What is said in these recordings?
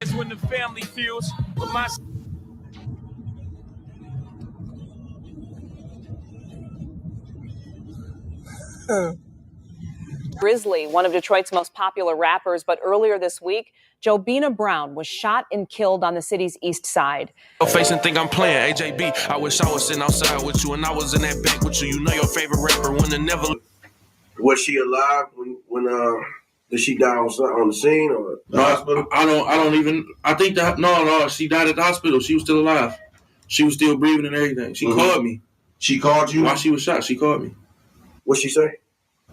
It's when the family feels with my. Grizzley, one of Detroit's most popular rappers, but earlier this week, Jobina Brown was shot and killed on the city's east side. Face and think I'm playing AJB. I wish I was sitting outside with you and I was in that bank with you. You know your favorite rapper when the never. Was she alive when did she die on the scene or the hospital? I don't even. I think that no. She died at the hospital. She was still alive. She was still breathing and everything. She called me. She called you while she was shot. She called me. What'd she say?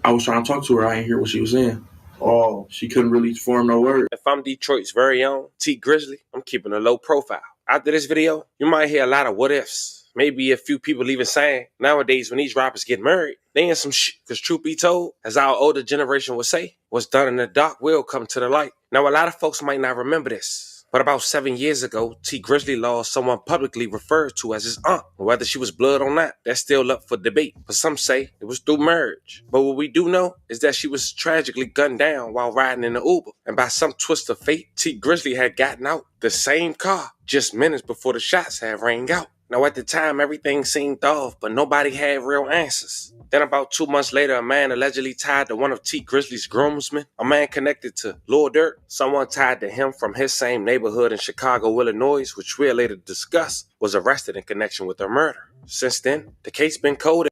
I was trying to talk to her. I didn't hear what she was saying. Oh, she couldn't really form no word. If I'm Detroit's very own T Grizzley, I'm keeping a low profile. After this video, you might hear a lot of what ifs. Maybe a few people even saying, nowadays when these rappers get married, they in some shit. Because truth be told, as our older generation would say, what's done in the dark will come to the light. Now, a lot of folks might not remember this, but about 7 years ago, T Grizzley lost someone publicly referred to as his aunt. Whether she was blood or not, that's still up for debate. But some say it was through marriage. But what we do know is that she was tragically gunned down while riding in the Uber. And by some twist of fate, T Grizzley had gotten out the same car just minutes before the shots had rang out. Now, at the time, everything seemed off, but nobody had real answers. Then about 2 months later, a man allegedly tied to one of T Grizzley's groomsmen, a man connected to lled, someone tied to him from his same neighborhood in Chicago, Illinois, which we'll later discuss, was arrested in connection with her murder. Since then, the case been cold.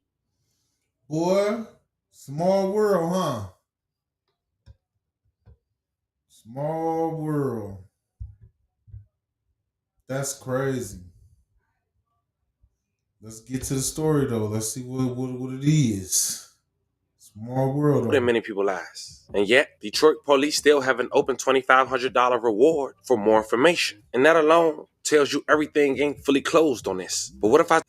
Boy, small world, huh? Small world. That's crazy. Let's get to the story, though. Let's see what it is. Small world. In many people's lives. And yet, Detroit police still have an open $2,500 reward for more information. And that alone tells you everything ain't fully closed on this. But what if I...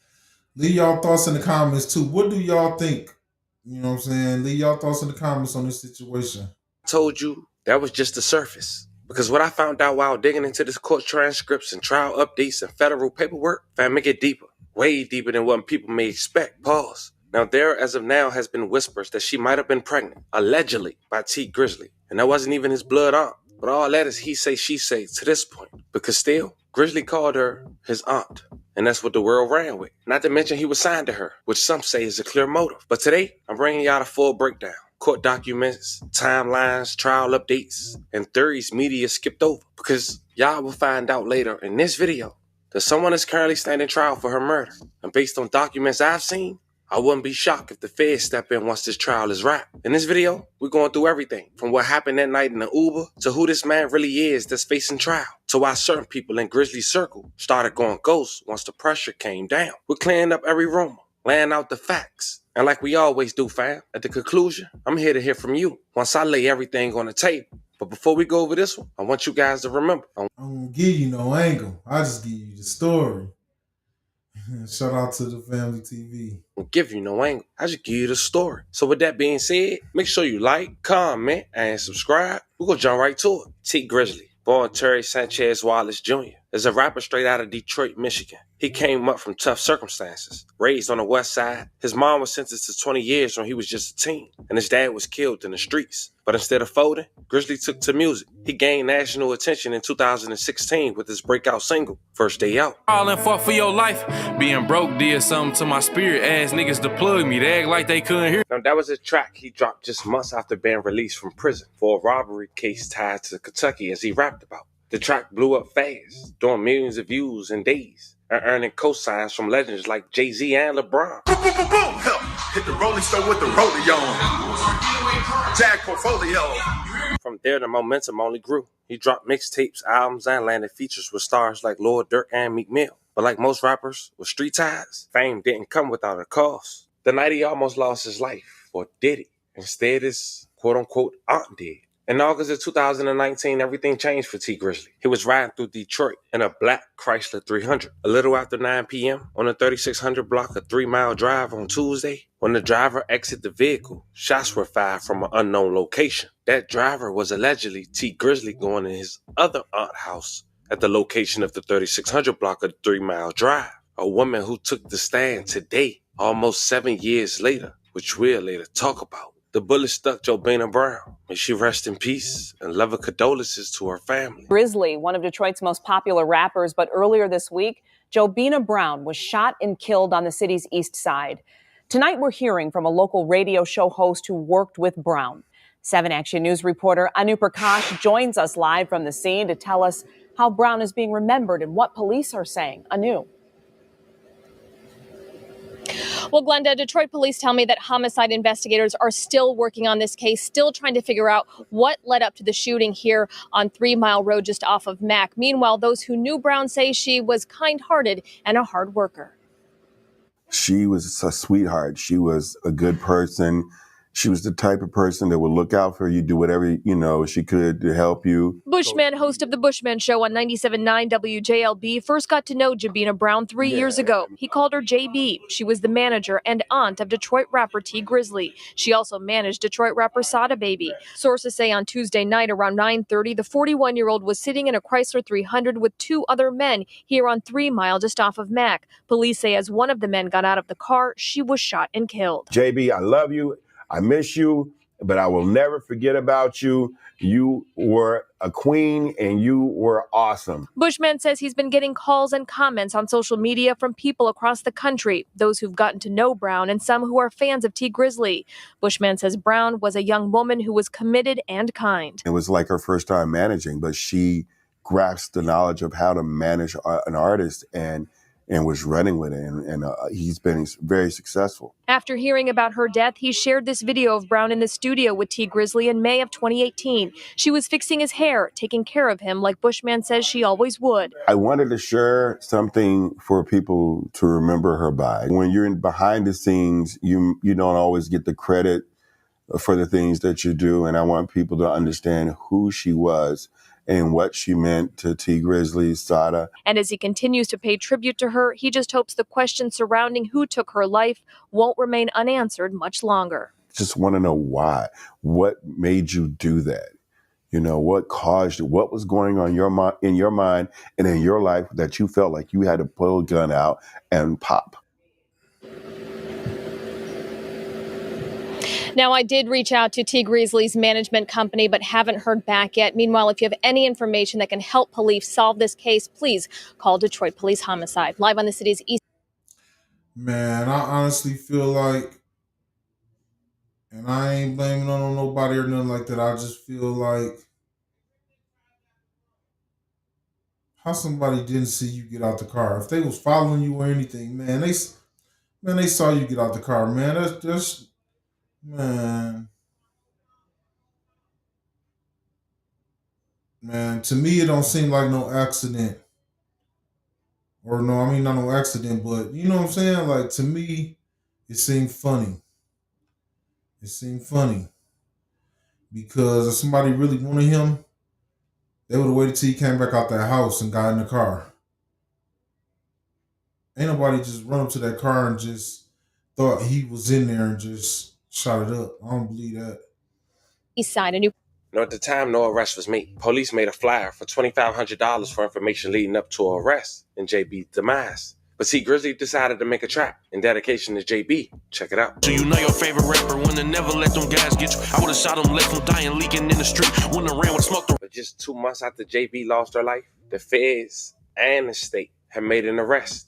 Leave y'all thoughts in the comments, too. What do y'all think? You know what I'm saying? Leave y'all thoughts in the comments on this situation. I told you that was just the surface. Because what I found out while digging into this court transcripts and trial updates and federal paperwork, if I make it deeper. Way deeper than what people may expect. Pause. Now, there, as of now, has been whispers that she might have been pregnant, allegedly, by T Grizzley. And that wasn't even his blood aunt. But all that is he say, she say to this point. Because still, Grizzley called her his aunt. And that's what the world ran with. Not to mention he was signed to her, which some say is a clear motive. But today, I'm bringing y'all a full breakdown. Court documents, timelines, trial updates, and theories media skipped over. Because y'all will find out later in this video that someone is currently standing trial for her murder. And based on documents I've seen, I wouldn't be shocked if the feds step in once this trial is wrapped. In this video, we're going through everything from what happened that night in the Uber to who this man really is that's facing trial, to why certain people in Grizzly's circle started going ghost once the pressure came down. We're clearing up every rumor, laying out the facts. And like we always do, fam, at the conclusion, I'm here to hear from you once I lay everything on the table. But before we go over this one, I want you guys to remember. I won't give you no angle. I just give you the story. Shout out to the Family TV. I won't give you no angle. I just give you the story. So with that being said, make sure you like, comment, and subscribe. We're going to jump right to it. T Grizzley, born Terry Sanchez Wallace Jr., is a rapper straight out of Detroit, Michigan. He came up from tough circumstances. Raised on the west side, his mom was sentenced to 20 years when he was just a teen, and his dad was killed in the streets. But instead of folding, Grizzley took to music. He gained national attention in 2016 with his breakout single, First Day Out. All and fought for your life. Being broke did something to my spirit. Ass niggas to plug me. They act like they couldn't hear. Now, that was a track he dropped just months after being released from prison for a robbery case tied to Kentucky, as he rapped about. The track blew up fast, doing millions of views in days, and earning cosigns from legends like Jay-Z and LeBron. Boom, boom, boom, boom. Hit the rolling stone with the rollie on. Jag portfolio. From there, the momentum only grew. He dropped mixtapes, albums, and landed features with stars like Lord Durk and Meek Mill. But like most rappers with street ties, fame didn't come without a cost. The night he almost lost his life, or did he? Instead, his quote-unquote aunt did. In August of 2019, everything changed for T Grizzley. He was riding through Detroit in a black Chrysler 300. A little after 9 p.m. on the 3600 block, a 3-mile drive on Tuesday, when the driver exited the vehicle, shots were fired from an unknown location. That driver was allegedly T Grizzley going to his other aunt house at the location of the 3600 block of the 3-mile drive. A woman who took the stand today, almost 7 years later, which we'll later talk about. The bullet stuck Jobina Brown. May she rest in peace and love and condolences to her family. Grizzley, one of Detroit's most popular rappers, but earlier this week, Jobina Brown was shot and killed on the city's east side. Tonight, we're hearing from a local radio show host who worked with Brown. 7 Action News reporter Anu Prakash joins us live from the scene to tell us how Brown is being remembered and what police are saying. Anu. Well, Glenda, Detroit police tell me that homicide investigators are still working on this case, still trying to figure out what led up to the shooting here on 3 Mile Road just off of Mack. Meanwhile, those who knew Brown say she was kind-hearted and a hard worker. She was a sweetheart. She was a good person. She was the type of person that would look out for you, do whatever, she could to help you. Bushman, host of the Bushman Show on 97.9 WJLB, first got to know Jobina Brown 3 years ago. He called her JB. She was the manager and aunt of Detroit rapper T. Grizzley. She also managed Detroit rapper Sada Baby. Sources say on Tuesday night around 9:30, the 41-year-old was sitting in a Chrysler 300 with 2 other men here on 3 Mile just off of Mack. Police say as one of the men got out of the car, she was shot and killed. JB, I love you. I miss you, but I will never forget about you. You were a queen and you were awesome. Bushman says he's been getting calls and comments on social media from people across the country, those who've gotten to know Brown and some who are fans of T. Grizzley. Bushman says Brown was a young woman who was committed and kind. It was like her first time managing, but she grasped the knowledge of how to manage an artist and was running with it, and he's been very successful. After hearing about her death, he shared this video of Brown in the studio with T. Grizzley in May of 2018. She was fixing his hair, taking care of him like Bushman says she always would. I wanted to share something for people to remember her by. When you're behind the scenes, you don't always get the credit for the things that you do, and I want people to understand who she was and what she meant to T. Grizzley, Sada. And as he continues to pay tribute to her, he just hopes the questions surrounding who took her life won't remain unanswered much longer. Just want to know why. What made you do that? What caused you? What was going on in your mind and in your life that you felt like you had to pull a gun out and pop? Now, I did reach out to T. Grizzley's management company, but haven't heard back yet. Meanwhile, if you have any information that can help police solve this case, please call Detroit Police Homicide. Live on the city's east. Man, I honestly feel like, and I ain't blaming on nobody or nothing like that, I just feel like how somebody didn't see you get out the car. If they was following you or anything, man, they saw you get out the car, man. That's Man, to me, it don't seem like no accident. Or no, I mean, not no accident, but you know what I'm saying? Like, to me, it seemed funny. It seemed funny. Because if somebody really wanted him, they would have waited till he came back out that house and got in the car. Ain't nobody just run up to that car and just thought he was in there and just shot it up. I don't believe that. East side, At the time, no arrest was made. Police made a flyer for $2,500 for information leading up to an arrest and JB's demise. But see, Grizzly decided to make a trap in dedication to JB. Check it out. So you know your favorite rapper when they never let them guys get you. I would've shot them, left them dying, leaking in the street. When the ran with smoke. But just 2 months after JB lost her life, the feds and the state had made an arrest.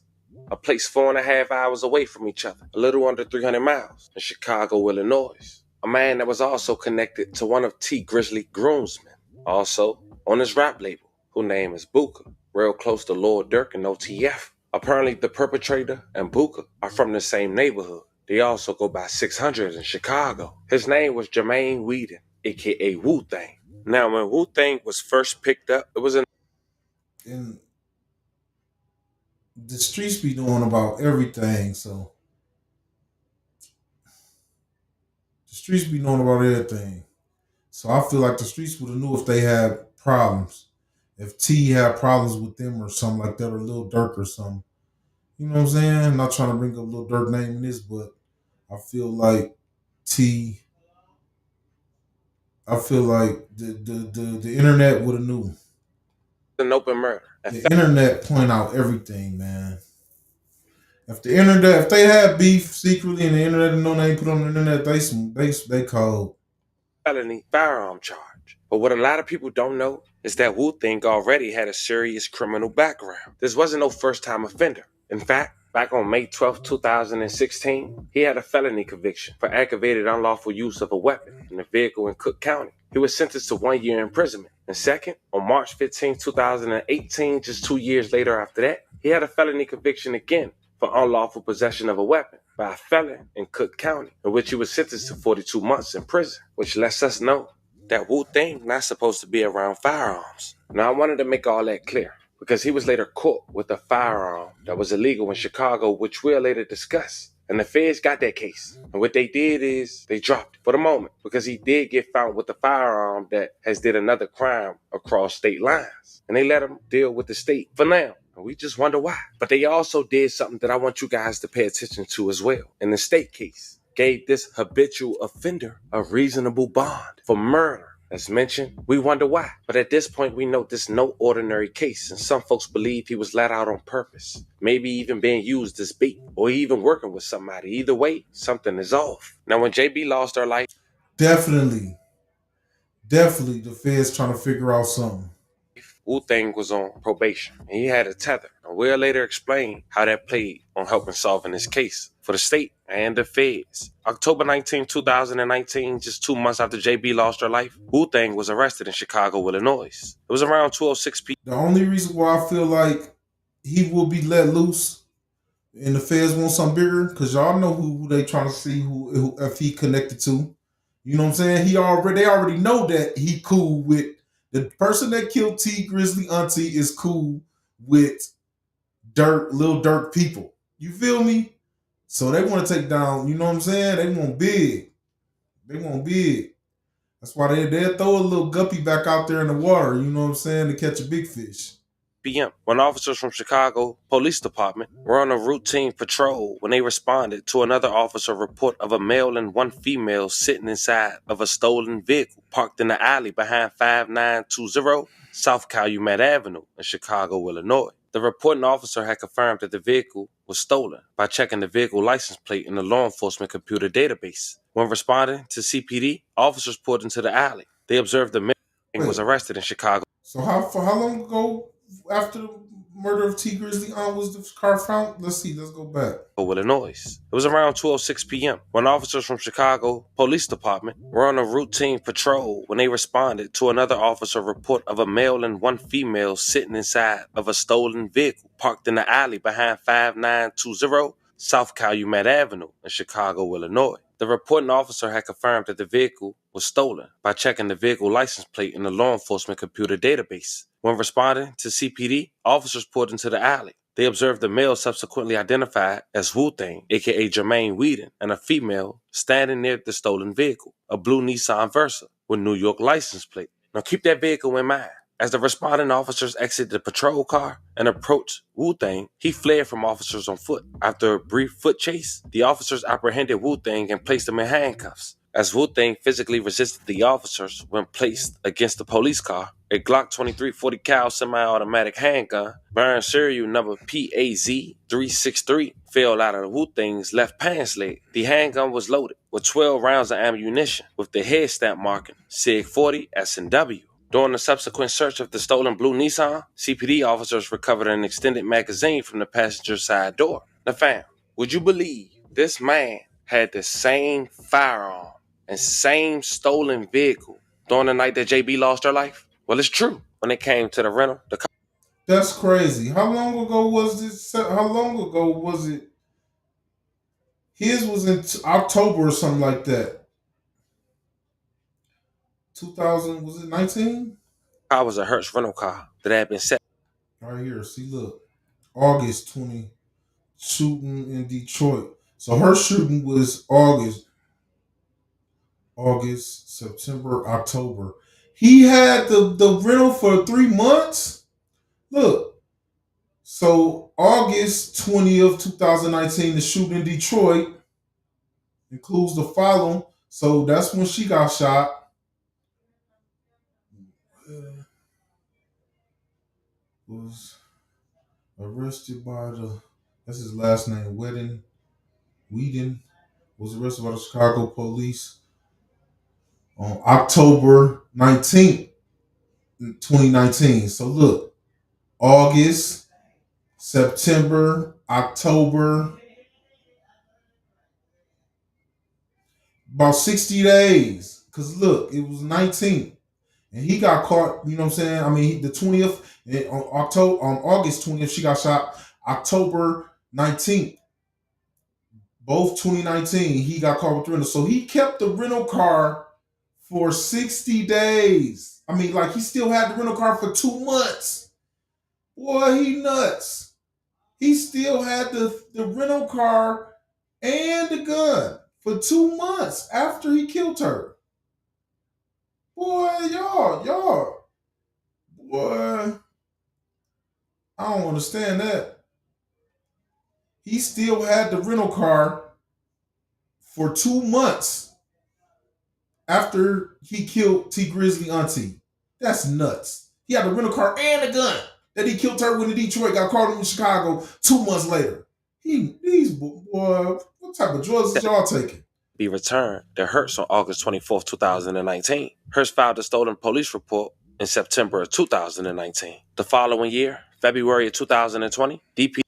A place 4.5 hours away from each other, a little under 300 miles in Chicago, Illinois. A man that was also connected to one of T. Grizzly groomsmen, also on his rap label, whose name is Booker, real close to Lord Durk and OTF. Apparently, the perpetrator and Booker are from the same neighborhood. They also go by 600 in Chicago. His name was Jermaine Whedon, a.k.a. Wu-Tang. Now, when Wu-Tang was first picked up, it was in... And the streets be knowing about everything, so the streets be knowing about everything. So I feel like the streets would have knew if they had problems. If T had problems with them or something like that, or Lil Durk or something. You know what I'm saying? I'm not trying to bring up Lil Durk name in this, but I feel like the internet would have knew. An open murder. The internet point out everything, man. If the internet, if they had beef secretly and the internet didn't know they ain't put on the internet, they cold. Felony firearm charge. But what a lot of people don't know is that Wu-Tang already had a serious criminal background. This wasn't no first-time offender. In fact, back on May 12, 2016, he had a felony conviction for aggravated unlawful use of a weapon in a vehicle in Cook County. He was sentenced to 1 year imprisonment. And second, on March 15, 2018, just 2 years later after that, he had a felony conviction again for unlawful possession of a weapon by a felon in Cook County, in which he was sentenced to 42 months in prison, which lets us know that Wu-Tang not supposed to be around firearms. Now, I wanted to make all that clear because he was later caught with a firearm that was illegal in Chicago, which we'll later discuss. And the feds got that case. And what they did is they dropped it for the moment because he did get found with a firearm that has did another crime across state lines. And they let him deal with the state for now. And we just wonder why. But they also did something that I want you guys to pay attention to as well. In the state case, gave this habitual offender a reasonable bond for murder. As mentioned, we wonder why. But at this point, we know this is no ordinary case, and some folks believe he was let out on purpose, maybe even being used as bait, or even working with somebody. Either way, something is off. Now, when JB lost her life, Definitely the feds trying to figure out something. Wu-Tang was on probation, and he had a tether. And we'll later explain how that played on helping solving this case for the state and the feds. October 19, 2019, just 2 months after JB lost her life, Wu-Tang was arrested in Chicago, Illinois. It was around 12:06 p.m. The only reason why I feel like he will be let loose and the feds want something bigger, because y'all know who they trying to see who if he connected to. You know what I'm saying? They already know that he cool with the person that killed T Grizzly Auntie is cool with Lil Durk people. You feel me? So they want to take down, you know what I'm saying? They want big. They want big. That's why they'll throw a little guppy back out there in the water, you know what I'm saying, to catch a big fish. p.m. when officers from Chicago Police Department were on a routine patrol when they responded to another officer report of a male and one female sitting inside of a stolen vehicle parked in the alley behind 5920 South Calumet Avenue in Chicago, Illinois. The reporting officer had confirmed that the vehicle was stolen by checking the vehicle license plate in the law enforcement computer database. When responding to CPD, officers pulled into the alley. They observed the male was arrested in Chicago. So for how long ago after the murder of T Grizzly was the car found? Let's go back. Illinois. It was around 12:06 p.m. when officers from Chicago Police Department were on a routine patrol when they responded to another officer report of a male and one female sitting inside of a stolen vehicle parked in the alley behind 5920 South Calumet Avenue in Chicago, Illinois. The reporting officer had confirmed that the vehicle was stolen by checking the vehicle license plate in the law enforcement computer database. When responding to CPD, officers pulled into the alley. They observed the male subsequently identified as Wu-Tang, aka Jermaine Whedon, and a female standing near the stolen vehicle, a blue Nissan Versa with New York license plate. Now keep that vehicle in mind. As the responding officers exited the patrol car and approached Wu-Tang, he fled from officers on foot. After a brief foot chase, the officers apprehended Wu-Tang and placed him in handcuffs. As Wu-Tang physically resisted the officers when placed against the police car, a Glock 23 40 cal semi-automatic handgun, bearing serial number PAZ-363, fell out of Wu-Tang's left pants leg. The handgun was loaded with 12 rounds of ammunition with the head stamp marking SIG 40 S&W. During the subsequent search of the stolen blue Nissan, CPD officers recovered an extended magazine from the passenger side door. Now fam, would you believe this man had the same firearm and same stolen vehicle during the night that JB lost her life? Well, it's true. When it came to the rental, That's crazy. How long ago was this? How long ago was it? His was in October or something like that. 2000, was it 19? car was a Hertz rental car that had been set. Right here, see, look. August 20, shooting in Detroit. So her shooting was August, September, October. He had the rental for 3 months. Look. So August 20th, 2019, the shooting in Detroit includes the following. So that's when she got shot. Was arrested by the That's his last name. Whedon was arrested by the Chicago police on October 19th, 2019. So look, August, September, October, about 60 days. Because look, it was 19th. And he got caught, you know what I'm saying? I mean, the 20th, on August 20th, she got shot. October 19th, both 2019, he got caught with rental. So he kept the rental car for 60 days. I mean, like, he still had the rental car for 2 months. Boy, he nuts. He still had the rental car and the gun for 2 months after he killed her. Boy, boy, I don't understand that. He still had the rental car for 2 months after he killed T Grizzley auntie. That's nuts. He had the rental car and a gun that he killed her when in Detroit, got caught in Chicago 2 months later. Boy, what type of drugs is y'all taking? Be returned to Hertz on August 24th, 2019. Hertz filed a stolen police report in September of 2019. The following year, February of 2020, DP.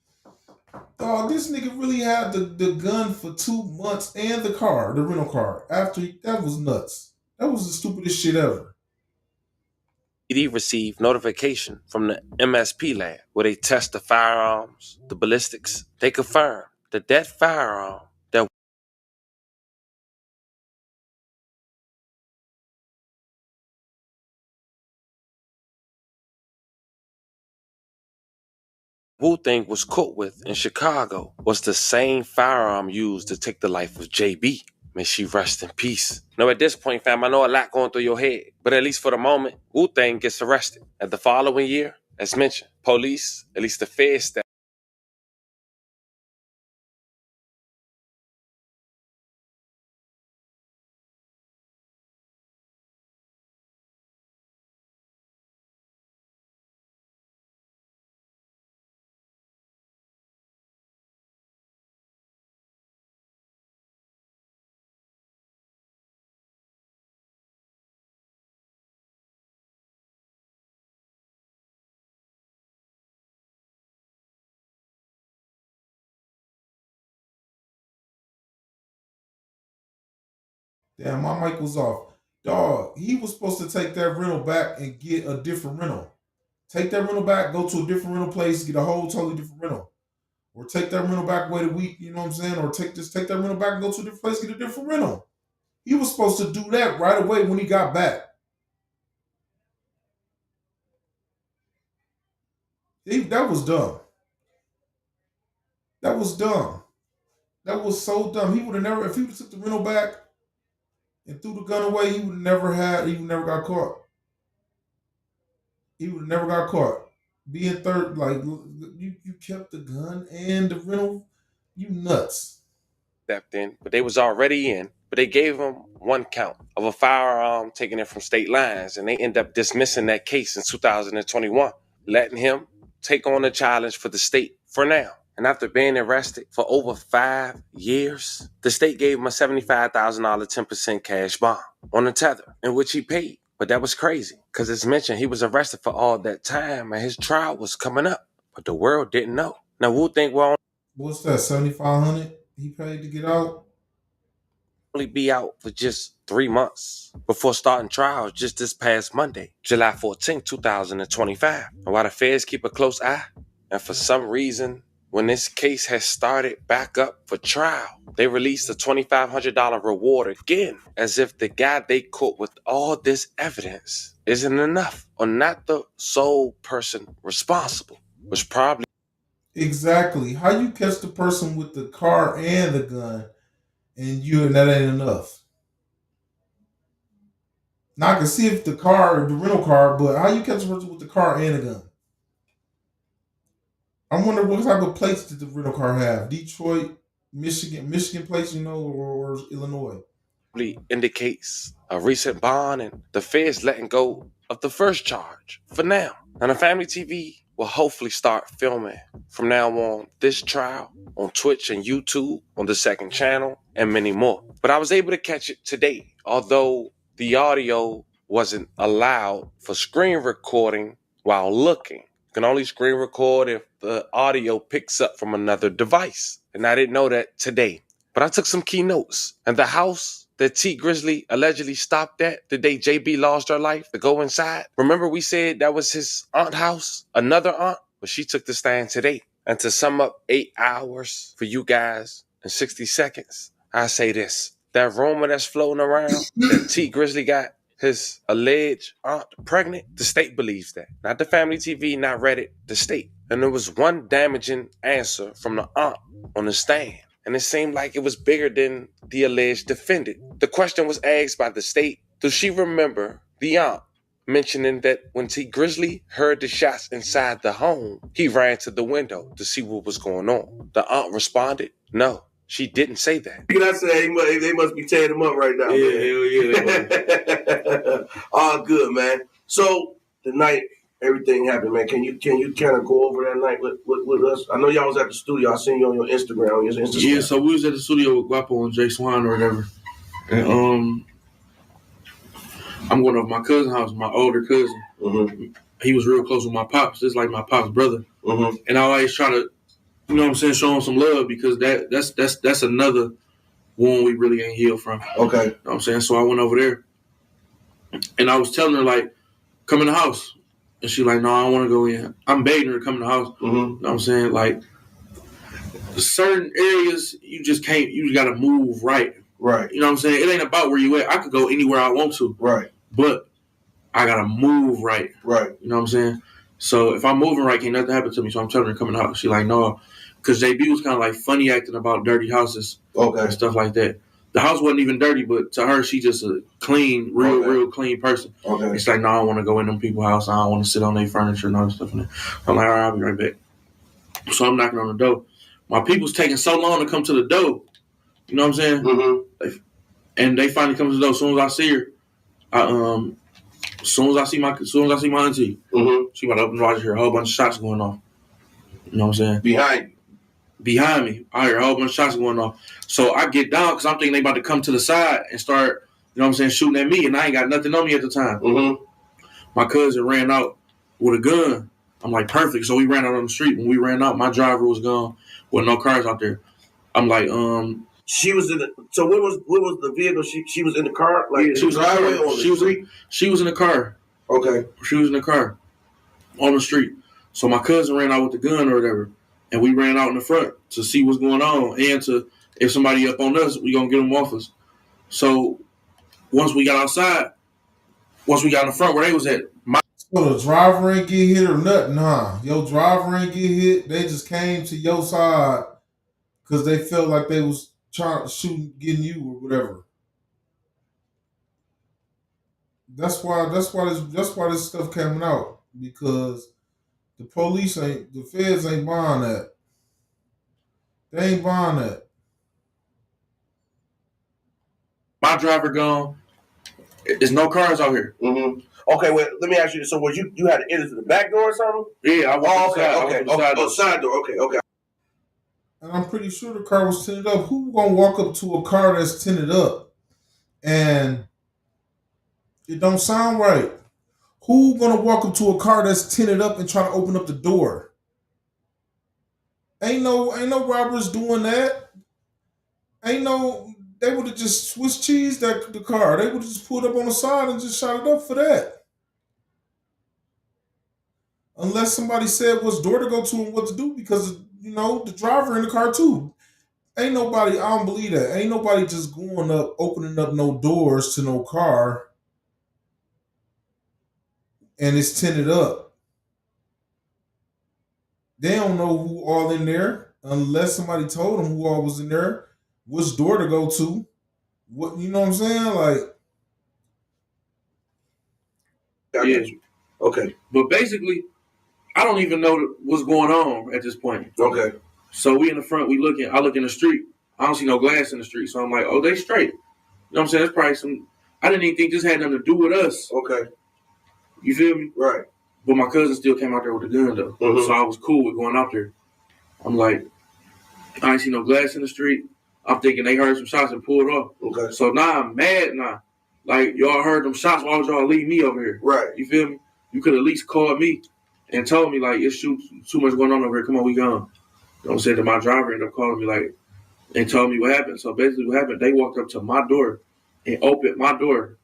Dog, this nigga really had the gun for 2 months and the rental car. That was nuts. That was the stupidest shit ever. PD received notification from the MSP lab where they test the firearms, the ballistics. They confirmed that that firearm that Wu-Tang was caught with in Chicago was the same firearm used to take the life of JB. May she rest in peace. Now, at this point, fam, I know a lot going through your head, but at least for the moment, Wu-Tang gets arrested. And the following year, as mentioned, police, at least the feds, that Damn, my mic was off. Dog, he was supposed to take that rental back and get a different rental. Take that rental back, go to a different rental place, get a whole totally different rental. Or take that rental back, wait a week, you know what I'm saying? Or take that rental back and go to a different place, get a different rental. He was supposed to do that right away when he got back. That was dumb. That was dumb. That was so dumb. He would have never, if he would have took the rental back and threw the gun away, he would never got caught. He would have never got caught. Being third, like, you kept the gun and the rental, you nuts. stepped in, but they was already in. But they gave him one count of a firearm taken in from state lines, and they end up dismissing that case in 2021, letting him take on the challenge for the state for now. And after being arrested for over 5 years, the state gave him a $75,000 10% cash bond on a tether, in which he paid. But that was crazy, because as mentioned, he was arrested for all that time, and his trial was coming up. But the world didn't know. Now, Wu-Tang will What's that, $7,500 he paid to get out? only be out for just 3 months before starting trials just this past Monday, July 14, 2025. And while the feds keep a close eye, and for some reason, when this case has started back up for trial, they released a $2,500 reward again, as if the guy they caught with all this evidence isn't enough, or not the sole person responsible, which probably Exactly. How you catch the person with the car and the gun and that ain't enough? Now I can see if the rental car, but how you catch a person with the car and a gun? I wonder what type of plates did the rental car have? Detroit, Michigan plates, or Illinois? indicates a recent bond and the feds letting go of the first charge for now. And the Family TV will hopefully start filming from now on this trial on Twitch and YouTube, on the second channel, and many more. But I was able to catch it today, although the audio wasn't allowed for screen recording while looking. You can only screen record if the audio picks up from another device. And I didn't know that today. But I took some key notes. And the house that T Grizzley allegedly stopped at the day JB lost her life to go inside. Remember we said that was his aunt's house? Another aunt? But she took the stand today. And to sum up 8 hours for you guys in 60 seconds, I say this. That rumor that's floating around that T Grizzley got his alleged aunt pregnant, the state believes that. Not the family TV, not Reddit, the state. And there was one damaging answer from the aunt on the stand. And it seemed like it was bigger than the alleged defendant. The question was asked by the state, does she remember the aunt mentioning that when T Grizzley heard the shots inside the home, he ran to the window to see what was going on? The aunt responded, no, she didn't say that. Can I say they must be tearing him up right now? Yeah. All good, man. So the night everything happened, man. Can you kind of go over that night with us? I know y'all was at the studio. I seen you on your Instagram. Yeah, so we was at the studio with Guapo and Jay Swan or whatever. And I'm going over my cousin's house, my older cousin. Mm-hmm. He was real close with my pops. It's like my pop's brother. Mm-hmm. And I always try to, you know what I'm saying, show him some love because that's another wound we really ain't healed from. Okay. You know what I'm saying? So I went over there and I was telling her, like, come in the house. And she like, no, I don't want to go in. I'm begging her to come in the house. Mm-hmm. You know what I'm saying? Like, certain areas, you just got to move right. Right. You know what I'm saying? It ain't about where you at. I could go anywhere I want to. Right. But I got to move right. Right. You know what I'm saying? So if I'm moving right, can't nothing happen to me. So I'm telling her to come in the house. She like, no. Because JB was kind of like funny acting about dirty houses. Okay. And stuff like that. The house wasn't even dirty, but to her, she just a clean, real clean person. Okay. It's like, no, I don't want to go in them people's house. I don't want to sit on their furniture and all that stuff. And I'm like, all right, I'll be right back. So I'm knocking on the door. My people's taking so long to come to the door. You know what I'm saying? Mm-hmm. And they finally come to the door. As soon as I see her, as soon as I see my auntie, mm-hmm. she about to open the door. I just hear a whole bunch of shots going off. You know what I'm saying? Behind me, I hear a whole bunch of shots going off. So I get down because I'm thinking they about to come to the side and start, you know what I'm saying, shooting at me, and I ain't got nothing on me at the time. Mm-hmm. My cousin ran out with a gun. I'm like, perfect. So we ran out on the street. When we ran out, my driver was gone with no cars out there. I'm like, She was in the. So what was the vehicle? She was in the car, like she was in the car. She was in the car. Okay. She was in the car on the street. So my cousin ran out with the gun or whatever, and we ran out in the front to see what's going on and to if somebody up on us, we gonna get them off us. So once we got outside, once we got in the front where they was at, so the driver ain't get hit or nothing, huh? Your driver ain't get hit. They just came to your side because they felt like they was trying to shoot, getting you or whatever. That's why this stuff coming out, because the feds ain't buying that. They ain't buying that. My driver gone. There's no cars out here. Mm-hmm. Okay, well, let me ask you. So, was you had to enter to the back door or something? Yeah, I walked side door. Okay. And I'm pretty sure the car was tinted up. Who gonna walk up to a car that's tinted up and it don't sound right? Who gonna walk up to a car that's tinted up and try to open up the door? Ain't no robbers doing that. They would have just Swiss cheesed the car. They would have just pulled up on the side and just shot it up for that. Unless somebody said what's door to go to and what to do, because the driver in the car too. Ain't nobody, I don't believe that. Ain't nobody just going up, opening up no doors to no car and it's tinted up. They don't know who all in there unless somebody told them who all was in there, which door to go to. What, you know what I'm saying? Like, yeah. Okay. But basically, I don't even know what's going on at this point. Okay. So we in the front, I look in the street. I don't see no glass in the street. So I'm like, oh, they straight. You know what I'm saying? That's probably I didn't even think this had nothing to do with us. Okay. You feel me? Right. But my cousin still came out there with the gun though, so I was cool with going out there. I'm like, I ain't see no glass in the street. I'm thinking they heard some shots and pulled off. Okay. So now I'm mad now. Like, y'all heard them shots, why would y'all leave me over here? Right. You feel me? You could at least call me and told me, like, it's too much going on over here. Come on, we gone. You know what I'm saying? That my driver ended up calling me, like, and told me what happened. So basically what happened, they walked up to my door and opened my door.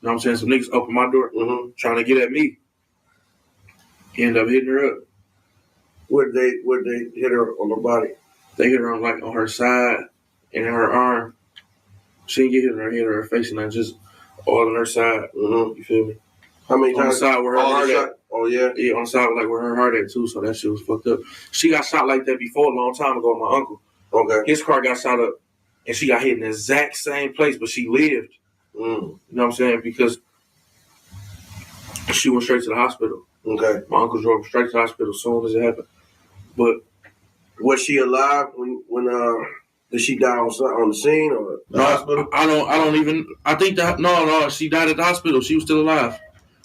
You know what I'm saying? Some niggas opened my door trying to get at me. Ended up hitting her up. Where'd they hit her on the body? They hit her on her side and in her arm. She didn't get hit in her head or her face, and then just all on her side. You feel me? How many on times? The side where her heart at. Oh yeah. Yeah, on the side like where her heart at too. So that shit was fucked up. She got shot like that before a long time ago. My uncle. Okay. His car got shot up, and she got hit in the exact same place, but she lived. You know what I'm saying? Because she went straight to the hospital. Okay. My uncle drove straight to the hospital as soon as it happened. But was she alive when did she die on the scene or the hospital? I don't even. I think that no. She died at the hospital. She was still alive.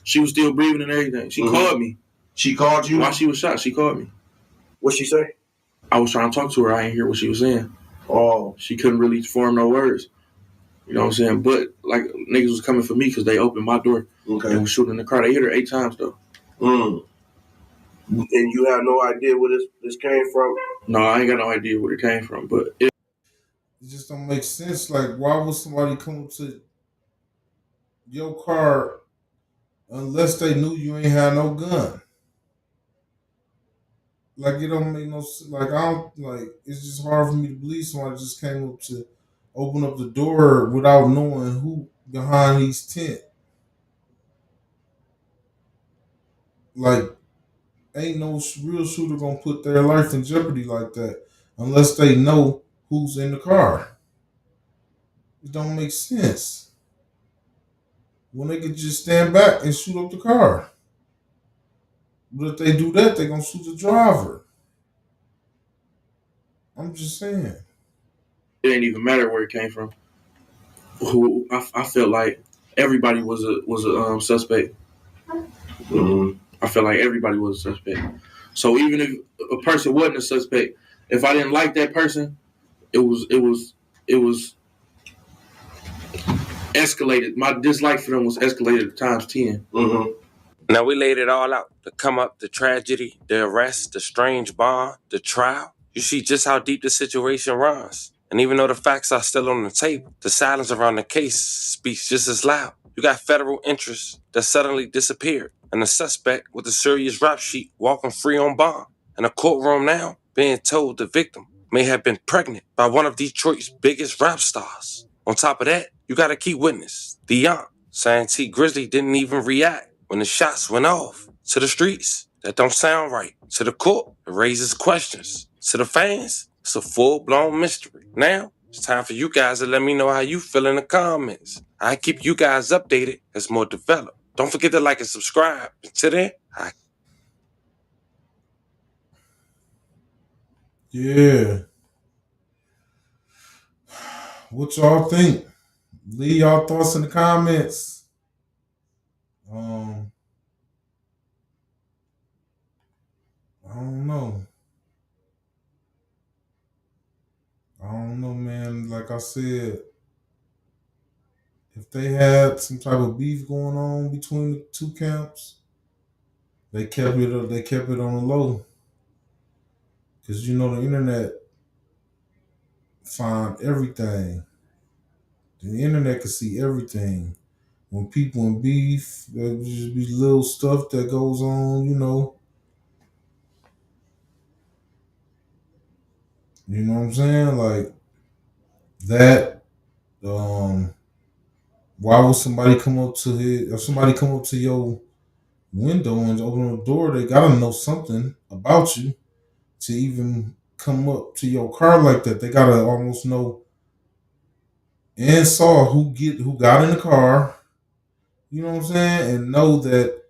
She was still breathing and everything. She called me. She called you while she was shot. She called me. What'd she say? I was trying to talk to her. I didn't hear what she was saying. Oh, she couldn't really form no words. You know what I'm saying? But like niggas was coming for me because they opened my door and was shooting in the car. They hit her 8 times though. And you have no idea where this came from? No, I ain't got no idea where it came from. But it just don't make sense. Like, why would somebody come to your car unless they knew you ain't had no gun? Like, it don't make no sense. Like, I don't, like, it's just hard for me to believe somebody just came up to open up the door without knowing who behind these tent. Like, ain't no real shooter gonna put their life in jeopardy like that unless they know who's in the car. It don't make sense. When they could just stand back and shoot up the car. But if they do that, they're gonna shoot the driver. I'm just saying. It ain't even matter where it came from. Who I felt like everybody was a suspect. I felt like everybody was a suspect. So even if a person wasn't a suspect, if I didn't like that person, it was escalated. My dislike for them was escalated times 10. Now we laid it all out. The come up, the tragedy, the arrest, the strange bond, the trial. You see just how deep the situation runs. And even though the facts are still on the table, the silence around the case speaks just as loud. You got federal interests that suddenly disappeared, and the suspect with a serious rap sheet walking free on bond. In a courtroom now, being told the victim may have been pregnant by one of Detroit's biggest rap stars. On top of that, you got a key witness, the aunt, saying T. Grizzley didn't even react when the shots went off. To the streets, that don't sound right. To the court, it raises questions. To the fans, it's a full-blown mystery. Now, it's time for you guys to let me know how you feel in the comments. I keep you guys updated as more develop. Don't forget to like and subscribe. Until then, Yeah. What y'all think? Leave y'all thoughts in the comments. I don't know. I don't know, man. Like I said, if they had some type of beef going on between the two camps, they kept it on the low. Cause you know the internet find everything. The internet can see everything. When people in beef, there just be little stuff that goes on, you know. You know what I'm saying? Like that. Why would somebody come up to if somebody come up to your window and open the door? They gotta know something about you to even come up to your car like that. They gotta almost know and saw who got in the car. You know what I'm saying? And know that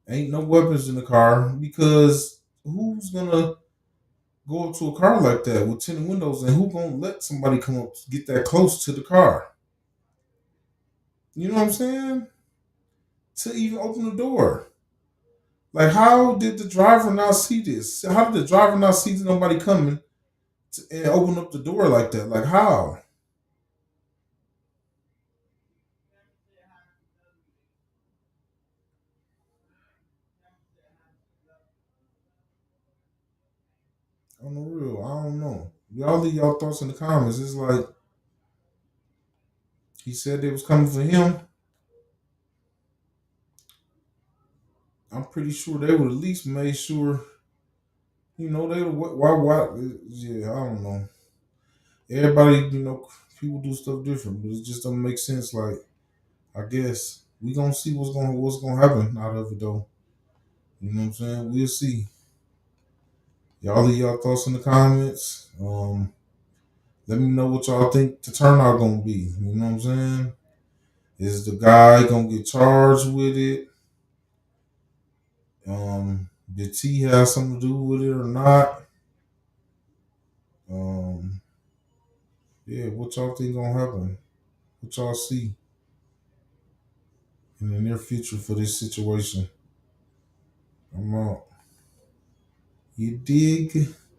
ain't no weapons in the car, because who's gonna go up to a car like that with tinted windows, and who gonna let somebody come up get that close to the car? You know what I'm saying? To even open the door. Like, how did the driver not see this? How did the driver not see nobody coming and open up the door like that? Like, how? On the real, I don't know. Y'all leave y'all thoughts in the comments. It's like he said they was coming for him. I'm pretty sure they would at least made sure, they would, why, yeah, I don't know. Everybody, people do stuff different, but it just doesn't make sense. Like, I guess we gonna see what's gonna happen out of it though. You know what I'm saying? We'll see. Y'all leave y'all thoughts in the comments. Let me know what y'all think the turnout gonna be. You know what I'm saying? Is the guy gonna get charged with it? Did T have something to do with it or not? Yeah, what y'all think gonna happen? What y'all see in the near future for this situation? I'm out. You dig?